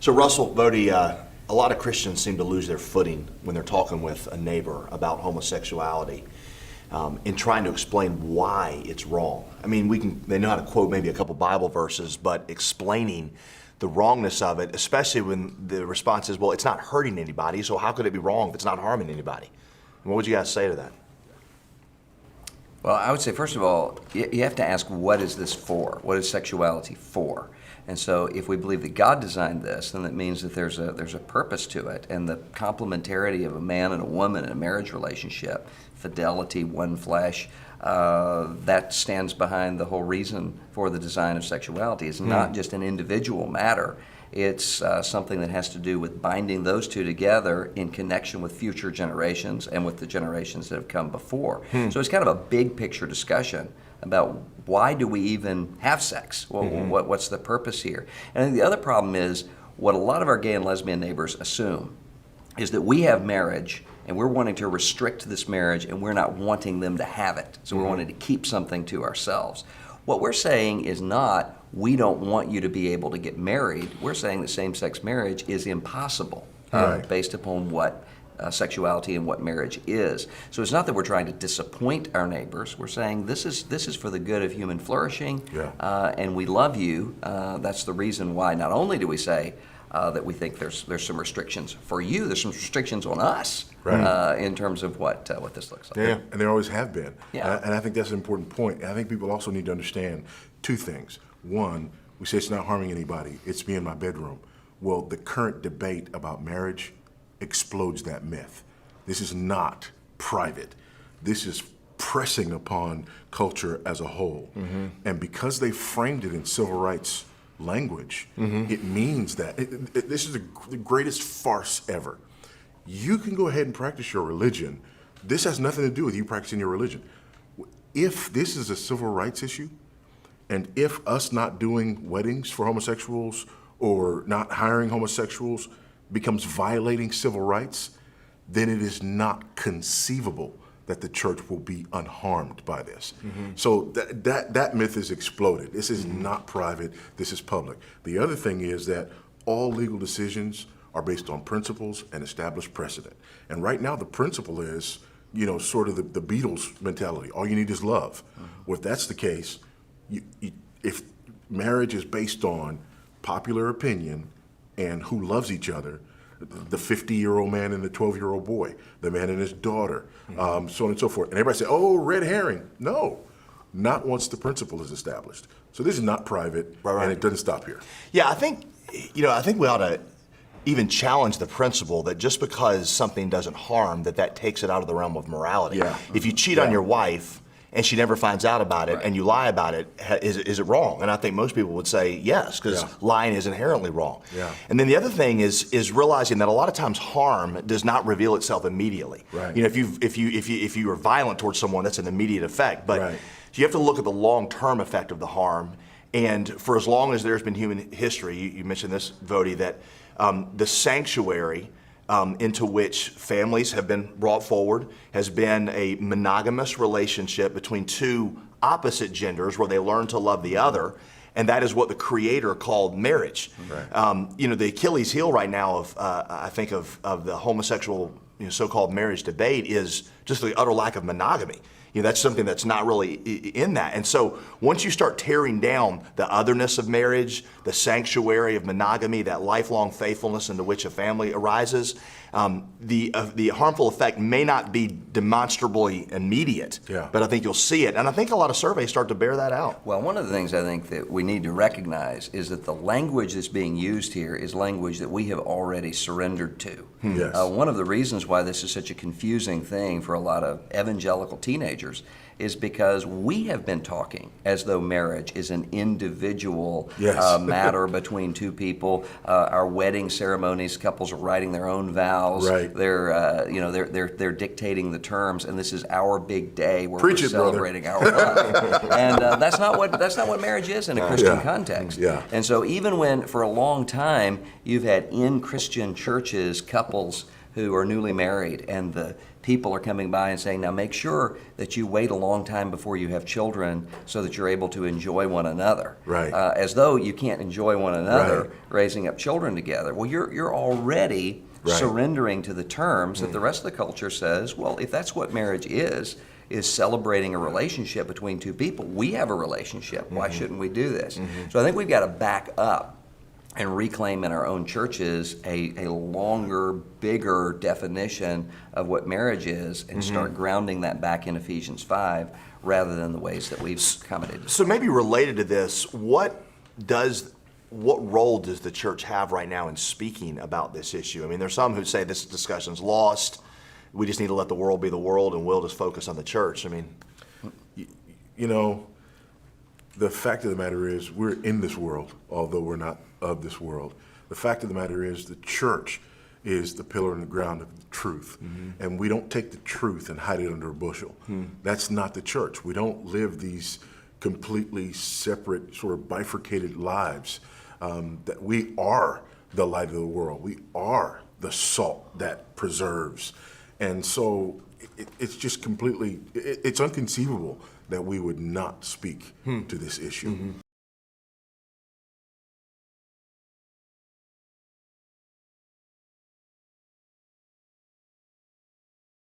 So Russell, Voddie, a lot of Christians seem to lose their footing when they're talking with a neighbor about homosexuality, in trying to explain why it's wrong. I mean, they know how to quote maybe a couple Bible verses, but explaining the wrongness of it, especially when the response is, well, it's not hurting anybody, so how could it be wrong if it's not harming anybody? What would you guys say to that? Well, I would say, first of all, you have to ask, what is this for? What is sexuality for? And so if we believe that God designed this, then that means that there's a purpose to it. And the complementarity of a man and a woman in a marriage relationship, fidelity, one flesh, that stands behind the whole reason for the design of sexuality. It's not just an individual matter. It's something that has to do with binding those two together in connection with future generations and with the generations that have come before. So it's kind of a big picture discussion about why do we even have sex? Well, what's the purpose here? And I think the other problem is what a lot of our gay and lesbian neighbors assume is that we have marriage and we're wanting to restrict this marriage and we're not wanting them to have it. So we're wanting to keep something to ourselves. What we're saying is not, we don't want you to be able to get married. We're saying that same-sex marriage is impossible based upon what sexuality and what marriage is. So it's not that we're trying to disappoint our neighbors. We're saying this is for the good of human flourishing, and we love you. That's the reason why not only do we say that we think there's some restrictions for you, there's some restrictions on us in terms of what this looks like. Yeah, and there always have been. Yeah. And I think that's an important point. And I think people also need to understand two things. One, we say it's not harming anybody. It's me in my bedroom. Well, the current debate about marriage explodes that myth. This is not private. This is pressing upon culture as a whole. And because they framed it in civil rights language, it means that this is the greatest farce ever. You can go ahead and practice your religion. This has nothing to do with you practicing your religion. If this is a civil rights issue, and if us not doing weddings for homosexuals or not hiring homosexuals becomes violating civil rights, then it is not conceivable that the church will be unharmed by this. So that myth is exploded. This is not private, this is public. The other thing is that all legal decisions are based on principles and established precedent. And right now the principle is, sort of the Beatles mentality. All you need is love. Well, if that's the case, if marriage is based on popular opinion and who loves each other, the 50-year-old man and the 12-year-old boy, the man and his daughter, so on and so forth. And everybody say, oh, red herring. No, not once the principle is established. So this is not private, and it doesn't stop here. Yeah, I think we ought to even challenge the principle that just because something doesn't harm, that takes it out of the realm of morality. If you cheat on your wife and she never finds out about it and you lie about it, is it wrong? And I think most people would say yes, because lying is inherently wrong. And then the other thing is realizing that a lot of times harm does not reveal itself immediately. If you are violent towards someone, that's an immediate effect. But you have to look at the long-term effect of the harm. And for as long as there's been human history, you mentioned this, Voddie, that the sanctuary into which families have been brought forward has been a monogamous relationship between two opposite genders where they learn to love the other, and that is what the Creator called marriage. The Achilles heel right now of I think of the homosexual so-called marriage debate is just the utter lack of monogamy. That's something that's not really in that. And so once you start tearing down the otherness of marriage, the sanctuary of monogamy, that lifelong faithfulness into which a family arises, the harmful effect may not be demonstrably immediate, but I think you'll see it. And I think a lot of surveys start to bear that out. Well, one of the things I think that we need to recognize is that the language that's being used here is language that we have already surrendered to. One of the reasons why this is such a confusing thing for a lot of evangelical teenagers is because we have been talking as though marriage is an individual matter between two people. Our wedding ceremonies, couples are writing their own vows. They're dictating the terms, and this is our big day where we're celebrating our love. And that's not what marriage is in a Christian context. And so even when for a long time you've had in Christian churches couples who are newly married, and the people are coming by and saying, now make sure that you wait a long time before you have children so that you're able to enjoy one another. Right. As though you can't enjoy one another Right. raising up children together. Well, you're already Right. surrendering to the terms that the rest of the culture says, well, if that's what marriage is celebrating a relationship between two people, we have a relationship. Why shouldn't we do this? So I think we've got to back up and reclaim in our own churches a longer, bigger definition of what marriage is and start grounding that back in Ephesians 5 rather than the ways that we've accommodated. So maybe related to this, what role does the church have right now in speaking about this issue? I mean, there's some who say this discussion's lost. We just need to let the world be the world, and we'll just focus on the church. I mean, You know, the fact of the matter is we're in this world, although we're not of this world. The fact of the matter is the church is the pillar and the ground of the truth. And we don't take the truth and hide it under a bushel. That's not the church. We don't live these completely separate, sort of bifurcated lives. That we are the light of the world. We are the salt that preserves. And so it's just completely, it's inconceivable that we would not speak to this issue.